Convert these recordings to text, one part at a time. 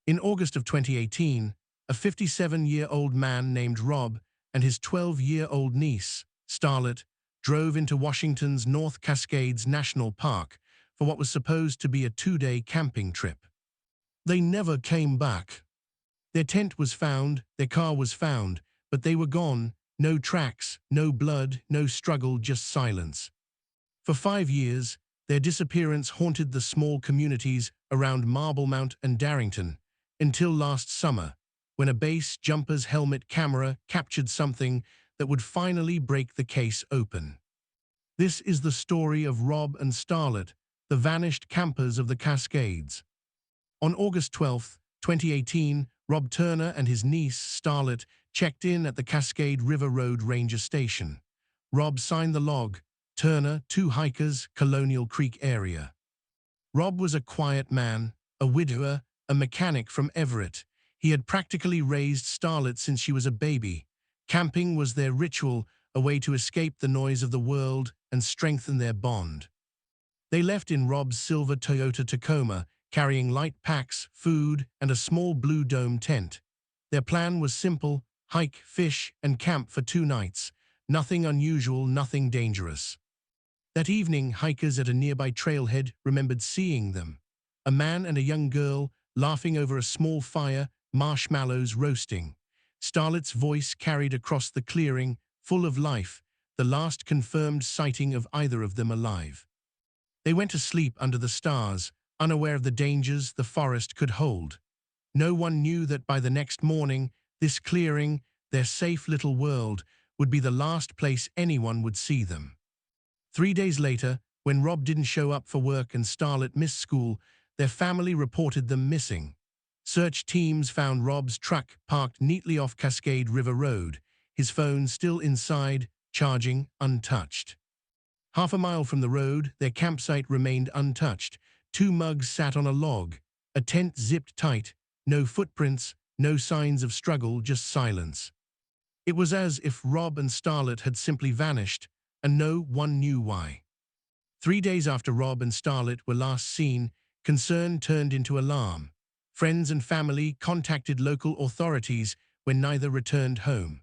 In August of 2018, a 57-year-old man named Rob and his 12-year-old niece, Starlet, drove into Washington's North Cascades National Park for what was supposed to be a 2-day camping trip. They never came back. Their tent was found, their car was found, but they were gone. No tracks, no blood, no struggle, just silence. For 5 years, their disappearance haunted the small communities around Marblemount and Darrington, until last summer, when a base jumper's helmet camera captured something that would finally break the case open. This is the story of Rob and Starlet, the vanished campers of the Cascades. On August 12, 2018, Rob Turner and his niece, Starlet, checked in at the Cascade River Road Ranger Station. Rob signed the log. Turner, 2 hikers, Colonial Creek area. Rob was a quiet man, a widower, a mechanic from Everett. He had practically raised Starlet since she was a baby. Camping was their ritual, a way to escape the noise of the world and strengthen their bond. They left in Rob's silver Toyota Tacoma, carrying light packs, food, and a small blue dome tent. Their plan was simple: hike, fish, and camp for 2 nights. Nothing unusual, nothing dangerous. That evening, hikers at a nearby trailhead remembered seeing them. A man and a young girl laughing over a small fire, marshmallows roasting. Starlet's voice carried across the clearing, full of life, the last confirmed sighting of either of them alive. They went to sleep under the stars, unaware of the dangers the forest could hold. No one knew that by the next morning, this clearing, their safe little world, would be the last place anyone would see them. 3 days later, when Rob didn't show up for work and Starlet missed school, their family reported them missing. Search teams found Rob's truck parked neatly off Cascade River Road, his phone still inside, charging, untouched. Half a mile from the road, their campsite remained untouched. 2 mugs sat on a log, a tent zipped tight, no footprints, no signs of struggle, just silence. It was as if Rob and Starlet had simply vanished, and no one knew why. 3 days after Rob and Starlet were last seen, concern turned into alarm. Friends and family contacted local authorities when neither returned home.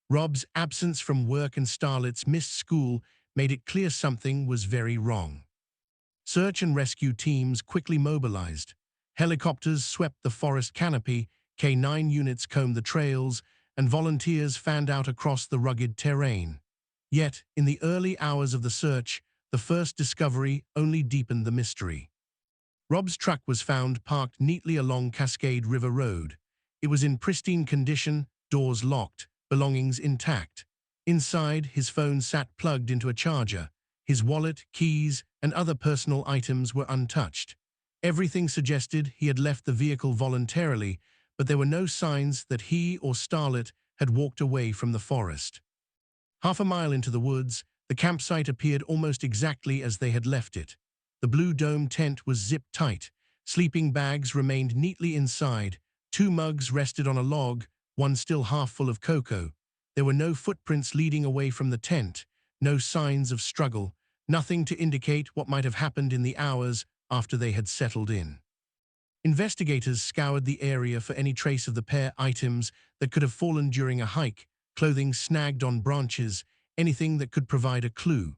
Rob's absence from work and Starlet's missed school made it clear something was very wrong. Search and rescue teams quickly mobilized. Helicopters swept the forest canopy, K9 units combed the trails, and volunteers fanned out across the rugged terrain. Yet, in the early hours of the search, the first discovery only deepened the mystery. Rob's truck was found parked neatly along Cascade River Road. It was in pristine condition, doors locked, belongings intact. Inside, his phone sat plugged into a charger. His wallet, keys, and other personal items were untouched. Everything suggested he had left the vehicle voluntarily, but there were no signs that he or Starlet had walked away from the forest. Half a mile into the woods, the campsite appeared almost exactly as they had left it. The blue dome tent was zipped tight. Sleeping bags remained neatly inside. 2 mugs rested on a log, one still half full of cocoa. There were no footprints leading away from the tent, no signs of struggle, nothing to indicate what might have happened in the hours after they had settled in. Investigators scoured the area for any trace of the pair, items that could have fallen during a hike, clothing snagged on branches, anything that could provide a clue.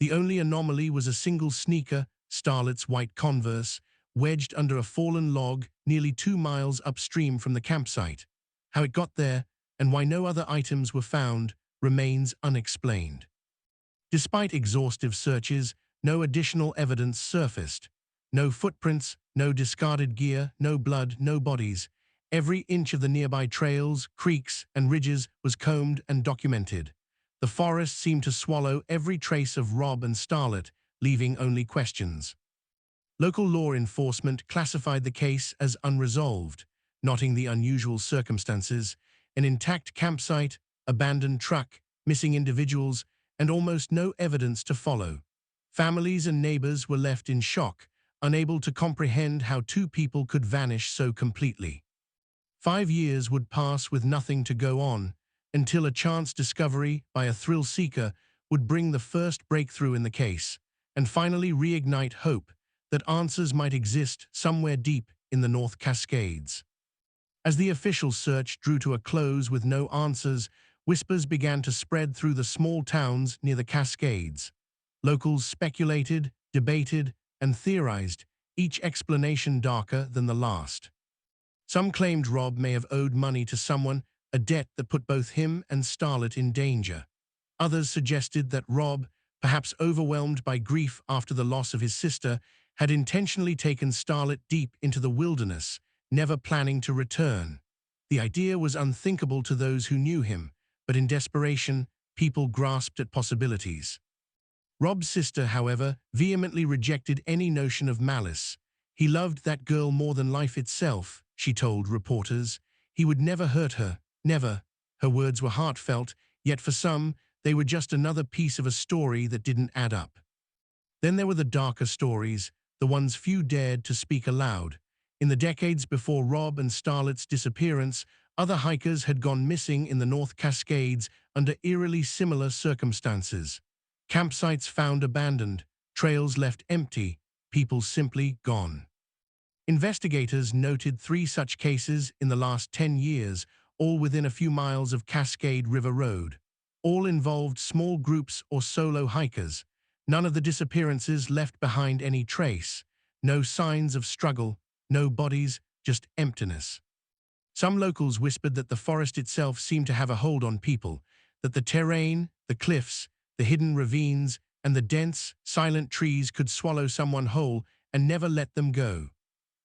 The only anomaly was a single sneaker, Starlet's white Converse, wedged under a fallen log nearly 2 miles upstream from the campsite. How it got there, and why no other items were found, remains unexplained. Despite exhaustive searches, no additional evidence surfaced. No footprints, no discarded gear, no blood, no bodies. Every inch of the nearby trails, creeks, and ridges was combed and documented. The forest seemed to swallow every trace of Rob and Starlet, leaving only questions. Local law enforcement classified the case as unresolved, noting the unusual circumstances: an intact campsite, abandoned truck, missing individuals, and almost no evidence to follow. Families and neighbors were left in shock, unable to comprehend how 2 people could vanish so completely. 5 years would pass with nothing to go on, until a chance discovery by a thrill seeker would bring the first breakthrough in the case, and finally reignite hope that answers might exist somewhere deep in the North Cascades. As the official search drew to a close with no answers, whispers began to spread through the small towns near the Cascades. Locals speculated, debated, and theorized, each explanation darker than the last. Some claimed Rob may have owed money to someone, a debt that put both him and Starlet in danger. Others suggested that Rob, perhaps overwhelmed by grief after the loss of his sister, had intentionally taken Starlet deep into the wilderness, never planning to return. The idea was unthinkable to those who knew him, but in desperation, people grasped at possibilities. Rob's sister, however, vehemently rejected any notion of malice. He loved that girl more than life itself, she told reporters. He would never hurt her, never. Her words were heartfelt, yet for some, they were just another piece of a story that didn't add up. Then there were the darker stories, the ones few dared to speak aloud. In the decades before Rob and Starlet's disappearance, other hikers had gone missing in the North Cascades under eerily similar circumstances. Campsites found abandoned, trails left empty, people simply gone. Investigators noted 3 such cases in the last 10 years, all within a few miles of Cascade River Road. All involved small groups or solo hikers. None of the disappearances left behind any trace. No signs of struggle, no bodies, just emptiness. Some locals whispered that the forest itself seemed to have a hold on people, that the terrain, the cliffs, the hidden ravines, and the dense, silent trees could swallow someone whole and never let them go.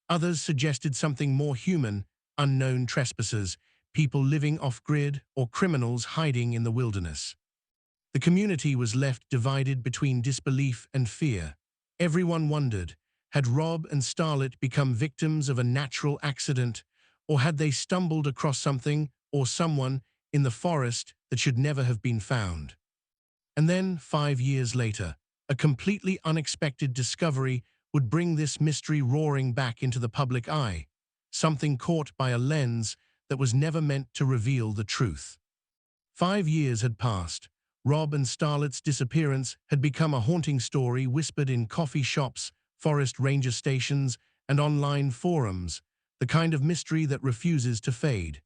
Others suggested something more human, unknown trespassers, people living off-grid, or criminals hiding in the wilderness. The community was left divided between disbelief and fear. Everyone wondered, had Rob and Starlet become victims of a natural accident, or had they stumbled across something or someone in the forest that should never have been found? And then, 5 years later, a completely unexpected discovery would bring this mystery roaring back into the public eye, something caught by a lens that was never meant to reveal the truth. 5 years had passed. Rob and Starlet's disappearance had become a haunting story whispered in coffee shops, forest ranger stations, and online forums, the kind of mystery that refuses to fade.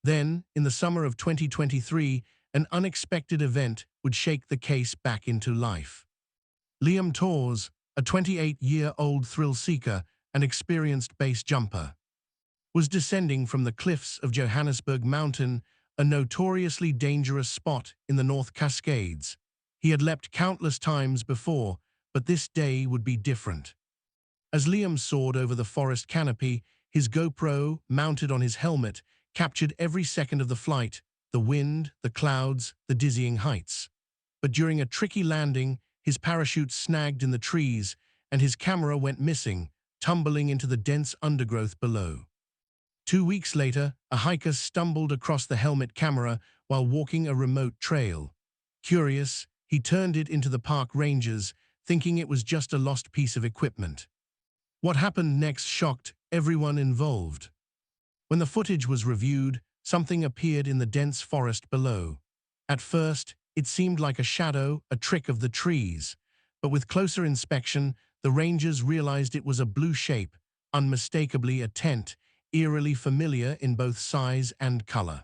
Then, in the summer of 2023, an unexpected event would shake the case back into life. Liam Torres, a 28-year-old thrill-seeker and experienced base jumper, was descending from the cliffs of Johannesburg Mountain, a notoriously dangerous spot in the North Cascades. He had leapt countless times before, but this day would be different. As Liam soared over the forest canopy, his GoPro, mounted on his helmet, captured every second of the flight, the wind, the clouds, the dizzying heights. But during a tricky landing, his parachute snagged in the trees, and his camera went missing, tumbling into the dense undergrowth below. 2 weeks later, a hiker stumbled across the helmet camera while walking a remote trail. Curious, he turned it into the park rangers, thinking it was just a lost piece of equipment. What happened next shocked everyone involved. When the footage was reviewed, something appeared in the dense forest below. At first, it seemed like a shadow, a trick of the trees. But with closer inspection, the rangers realized it was a blue shape, unmistakably a tent, eerily familiar in both size and color.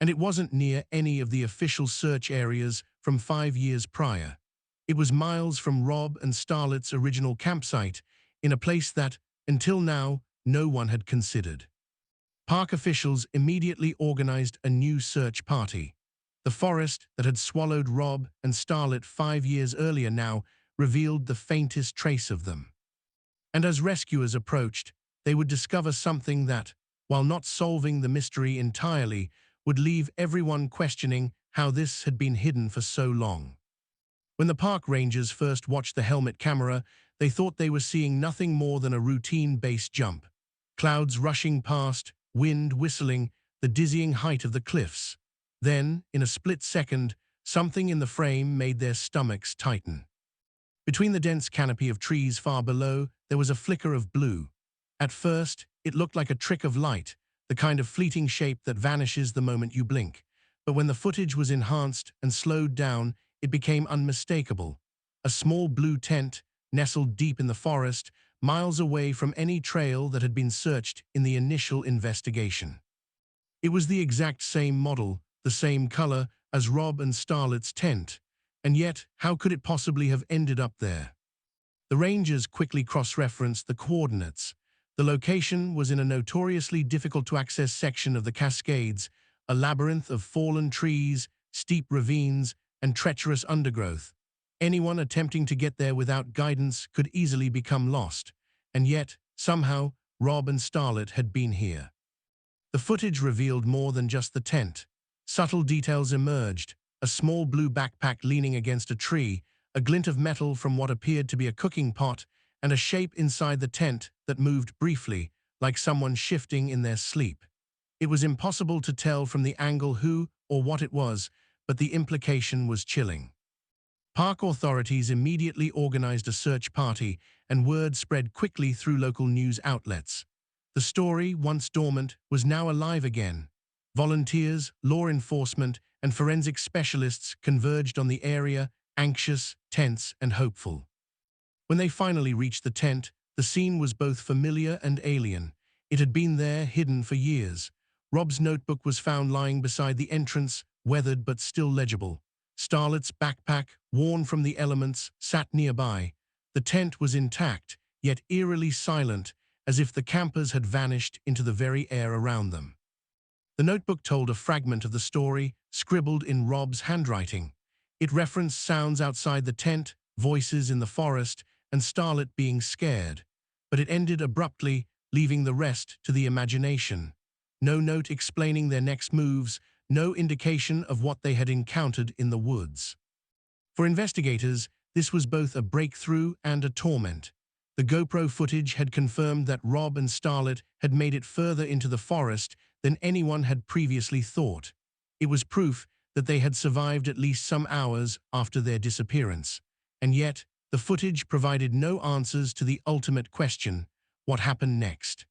And it wasn't near any of the official search areas from 5 years prior. It was miles from Rob and Starlet's original campsite, in a place that, until now, no one had considered. Park officials immediately organized a new search party. The forest that had swallowed Rob and Starlet 5 years earlier now revealed the faintest trace of them. And as rescuers approached, they would discover something that, while not solving the mystery entirely, would leave everyone questioning how this had been hidden for so long. When the park rangers first watched the helmet camera, they thought they were seeing nothing more than a routine base jump. Clouds rushing past, wind whistling, the dizzying height of the cliffs. Then, in a split second, something in the frame made their stomachs tighten. Between the dense canopy of trees far below, there was a flicker of blue. At first, it looked like a trick of light, the kind of fleeting shape that vanishes the moment you blink. But when the footage was enhanced and slowed down, it became unmistakable. A small blue tent, nestled deep in the forest, miles away from any trail that had been searched in the initial investigation. It was the exact same model, the same color as Rob and Starlet's tent, and yet how could it possibly have ended up there? The rangers quickly cross-referenced the coordinates. The location was in a notoriously difficult-to-access section of the Cascades, a labyrinth of fallen trees, steep ravines, and treacherous undergrowth. Anyone attempting to get there without guidance could easily become lost, and yet, somehow, Rob and Starlet had been here. The footage revealed more than just the tent. Subtle details emerged: a small blue backpack leaning against a tree, a glint of metal from what appeared to be a cooking pot, and a shape inside the tent that moved briefly, like someone shifting in their sleep. It was impossible to tell from the angle who or what it was, but the implication was chilling. Park authorities immediately organized a search party, and word spread quickly through local news outlets. The story, once dormant, was now alive again. Volunteers, law enforcement, and forensic specialists converged on the area, anxious, tense, and hopeful. When they finally reached the tent, the scene was both familiar and alien. It had been there, hidden for years. Rob's notebook was found lying beside the entrance, weathered but still legible. Starlet's backpack, worn from the elements, sat nearby. The tent was intact, yet eerily silent, as if the campers had vanished into the very air around them. The notebook told a fragment of the story, scribbled in Rob's handwriting. It referenced sounds outside the tent, voices in the forest, and Starlet being scared. But it ended abruptly, leaving the rest to the imagination. No note explaining their next moves, no indication of what they had encountered in the woods. For investigators, this was both a breakthrough and a torment. The GoPro footage had confirmed that Rob and Starlet had made it further into the forest than anyone had previously thought. It was proof that they had survived at least some hours after their disappearance. And yet, the footage provided no answers to the ultimate question: what happened next?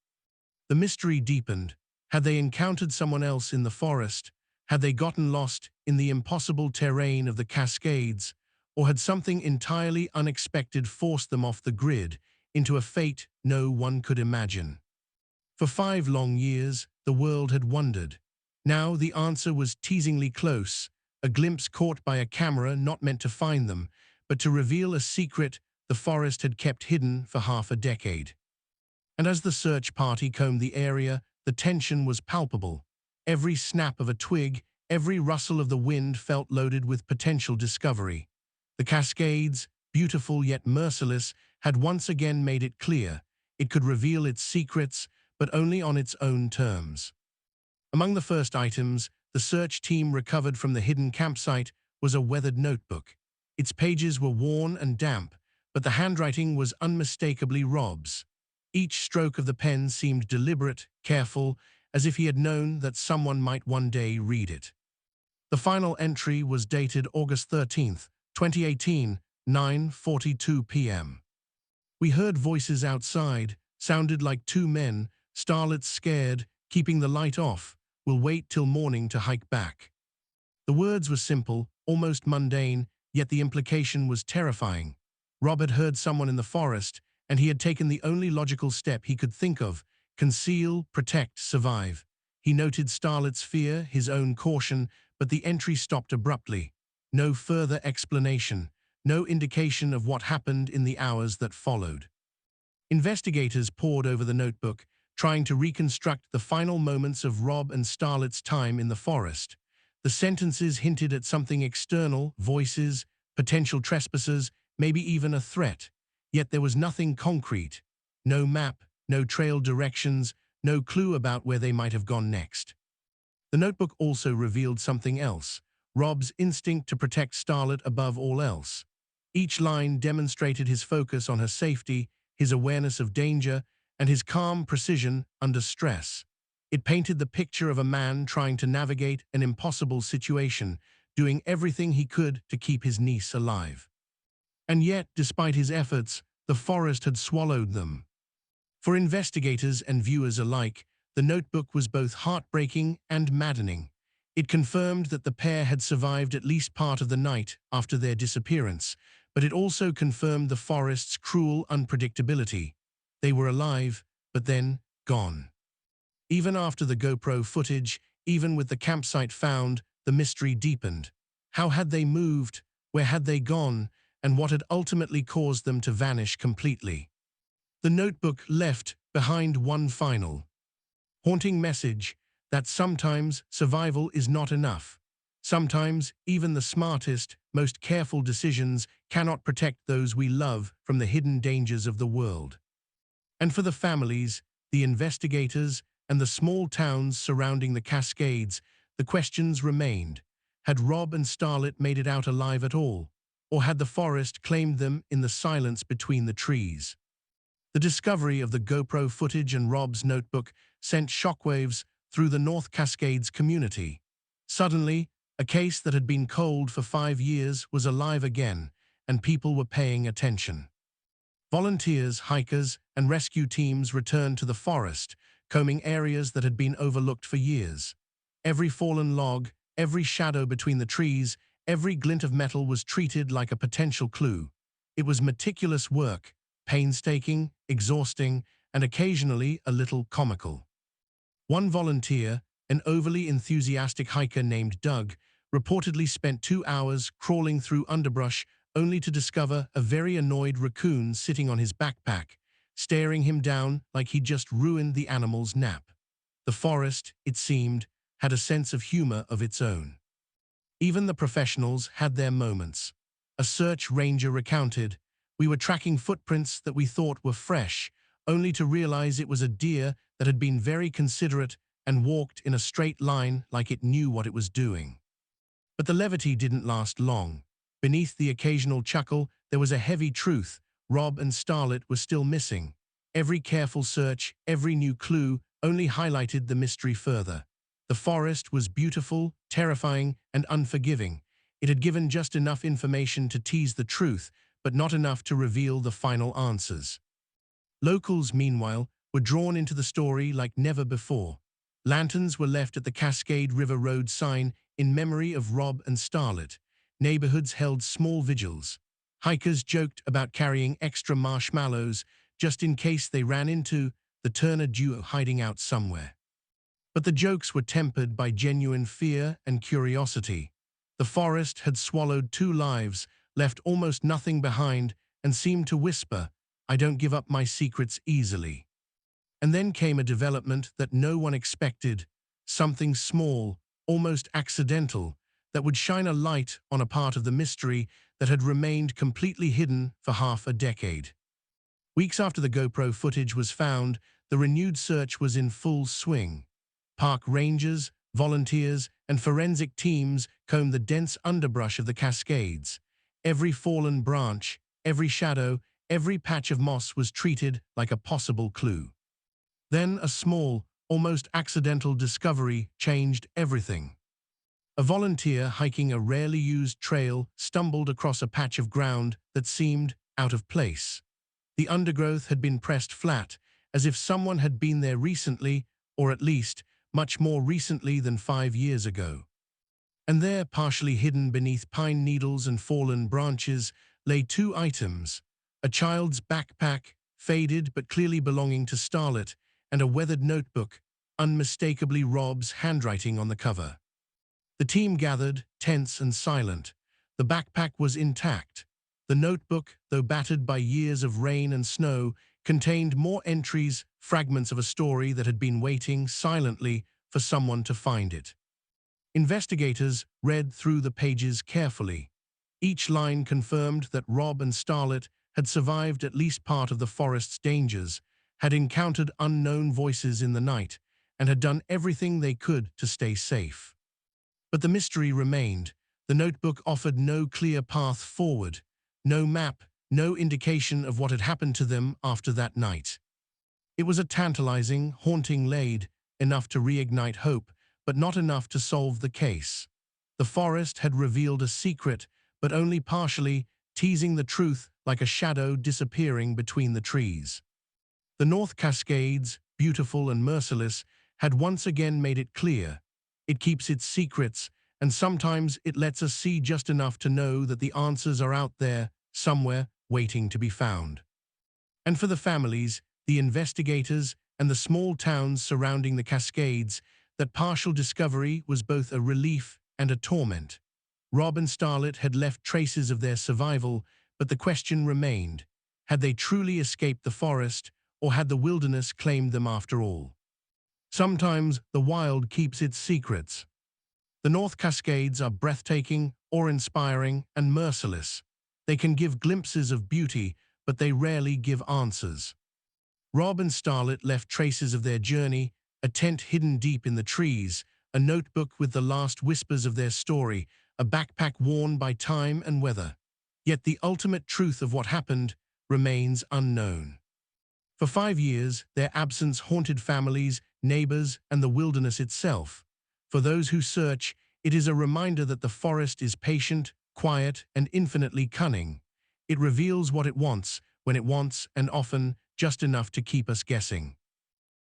The mystery deepened. Had they encountered someone else in the forest? Had they gotten lost in the impossible terrain of the Cascades? Or had something entirely unexpected forced them off the grid into a fate no one could imagine? For 5 long years, the world had wondered. Now the answer was teasingly close, a glimpse caught by a camera not meant to find them, but to reveal a secret the forest had kept hidden for half a decade. And as the search party combed the area, the tension was palpable. Every snap of a twig, every rustle of the wind felt loaded with potential discovery. The Cascades, beautiful yet merciless, had once again made it clear it could reveal its secrets, but only on its own terms. Among the first items the search team recovered from the hidden campsite was a weathered notebook. Its pages were worn and damp, but the handwriting was unmistakably Rob's. Each stroke of the pen seemed deliberate, careful, as if he had known that someone might one day read it. The final entry was dated August 13th, 2018, 9:42 p.m. We heard voices outside, sounded like 2 men. Starlet's scared, keeping the light off. We'll wait till morning to hike back. The words were simple, almost mundane, yet the implication was terrifying. Rob had heard someone in the forest, and he had taken the only logical step he could think of: conceal, protect, survive. He noted Starlet's fear, his own caution, but the entry stopped abruptly. No further explanation, no indication of what happened in the hours that followed. Investigators pored over the notebook, trying to reconstruct the final moments of Rob and Starlet's time in the forest. The sentences hinted at something external: voices, potential trespassers, maybe even a threat. Yet there was nothing concrete. No map, no trail directions, no clue about where they might have gone next. The notebook also revealed something else: Rob's instinct to protect Starlet above all else. Each line demonstrated his focus on her safety, his awareness of danger, and his calm precision under stress. It painted the picture of a man trying to navigate an impossible situation, doing everything he could to keep his niece alive. And yet, despite his efforts, the forest had swallowed them. For investigators and viewers alike, the notebook was both heartbreaking and maddening. It confirmed that the pair had survived at least part of the night after their disappearance, but it also confirmed the forest's cruel unpredictability. They were alive, but then gone. Even after the GoPro footage, even with the campsite found, the mystery deepened. How had they moved? Where had they gone? And what had ultimately caused them to vanish completely? The notebook left behind one final, haunting message that sometimes survival is not enough. Sometimes even the smartest, most careful decisions cannot protect those we love from the hidden dangers of the world. And for the families, the investigators, and the small towns surrounding the Cascades, the questions remained. Had Rob and Starlet made it out alive at all? Or had the forest claimed them in the silence between the trees? The discovery of the GoPro footage and Rob's notebook sent shockwaves through the North Cascades community. Suddenly, a case that had been cold for 5 years was alive again, and people were paying attention. Volunteers, hikers, and rescue teams returned to the forest, combing areas that had been overlooked for years. Every fallen log, every shadow between the trees, every glint of metal was treated like a potential clue. It was meticulous work, painstaking, exhausting, and occasionally a little comical. One volunteer, an overly enthusiastic hiker named Doug, reportedly spent 2 hours crawling through underbrush only to discover a very annoyed raccoon sitting on his backpack, staring him down like he'd just ruined the animal's nap. The forest, it seemed, had a sense of humor of its own. Even the professionals had their moments. A search ranger recounted, "We were tracking footprints that we thought were fresh, only to realize it was a deer that had been very considerate and walked in a straight line like it knew what it was doing." But the levity didn't last long. Beneath the occasional chuckle, there was a heavy truth. Rob and Starlet were still missing. Every careful search, every new clue, only highlighted the mystery further. The forest was beautiful, terrifying, and unforgiving. It had given just enough information to tease the truth, but not enough to reveal the final answers. Locals, meanwhile, were drawn into the story like never before. Lanterns were left at the Cascade River Road sign in memory of Rob and Starlet. Neighborhoods held small vigils. Hikers joked about carrying extra marshmallows just in case they ran into the Turner duo hiding out somewhere. But the jokes were tempered by genuine fear and curiosity. The forest had swallowed 2 lives, left almost nothing behind, and seemed to whisper, "I don't give up my secrets easily." And then came a development that no one expected, something small, almost accidental, that would shine a light on a part of the mystery that had remained completely hidden for half a decade. Weeks after the GoPro footage was found, the renewed search was in full swing. Park rangers, volunteers, and forensic teams combed the dense underbrush of the Cascades. Every fallen branch, every shadow, every patch of moss was treated like a possible clue. Then a small, almost accidental discovery changed everything. A volunteer hiking a rarely used trail stumbled across a patch of ground that seemed out of place. The undergrowth had been pressed flat, as if someone had been there recently, or at least much more recently than 5 years ago. And there, partially hidden beneath pine needles and fallen branches, lay 2 items: a child's backpack, faded but clearly belonging to Starlet, and a weathered notebook, unmistakably Rob's handwriting on the cover. The team gathered, tense and silent. The backpack was intact. The notebook, though battered by years of rain and snow, contained more entries, fragments of a story that had been waiting silently for someone to find it. Investigators read through the pages carefully. Each line confirmed that Rob and Starlet had survived at least part of the forest's dangers, had encountered unknown voices in the night, and had done everything they could to stay safe. But the mystery remained. The notebook offered no clear path forward, no map, no indication of what had happened to them after that night. It was a tantalizing, haunting lead, enough to reignite hope, but not enough to solve the case. The forest had revealed a secret, but only partially, teasing the truth like a shadow disappearing between the trees. The North Cascades, beautiful and merciless, had once again made it clear. It keeps its secrets, and sometimes it lets us see just enough to know that the answers are out there, somewhere, waiting to be found. And for the families, the investigators, and the small towns surrounding the Cascades, that partial discovery was both a relief and a torment. Rob and Starlet had left traces of their survival, but the question remained: had they truly escaped the forest, or had the wilderness claimed them after all? Sometimes the wild keeps its secrets. The North Cascades are breathtaking, awe-inspiring, and merciless. They can give glimpses of beauty, but they rarely give answers. Rob and Starlet left traces of their journey, a tent hidden deep in the trees, a notebook with the last whispers of their story, a backpack worn by time and weather. Yet the ultimate truth of what happened remains unknown. For 5 years, their absence haunted families, neighbors, and the wilderness itself. For those who search, it is a reminder that the forest is patient, quiet, and infinitely cunning. It reveals what it wants, when it wants, and often just enough to keep us guessing.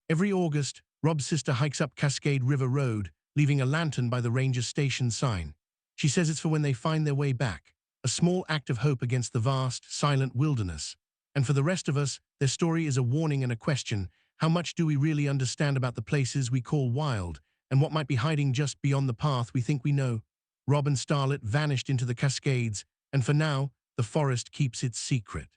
Every August, Rob's sister hikes up Cascade River Road, leaving a lantern by the ranger station sign. She says it's for when they find their way back, a small act of hope against the vast, silent wilderness. And for the rest of us, their story is a warning and a question: how much do we really understand about the places we call wild, and what might be hiding just beyond the path we think we know? Rob and Starlet vanished into the Cascades, and for now, the forest keeps its secret.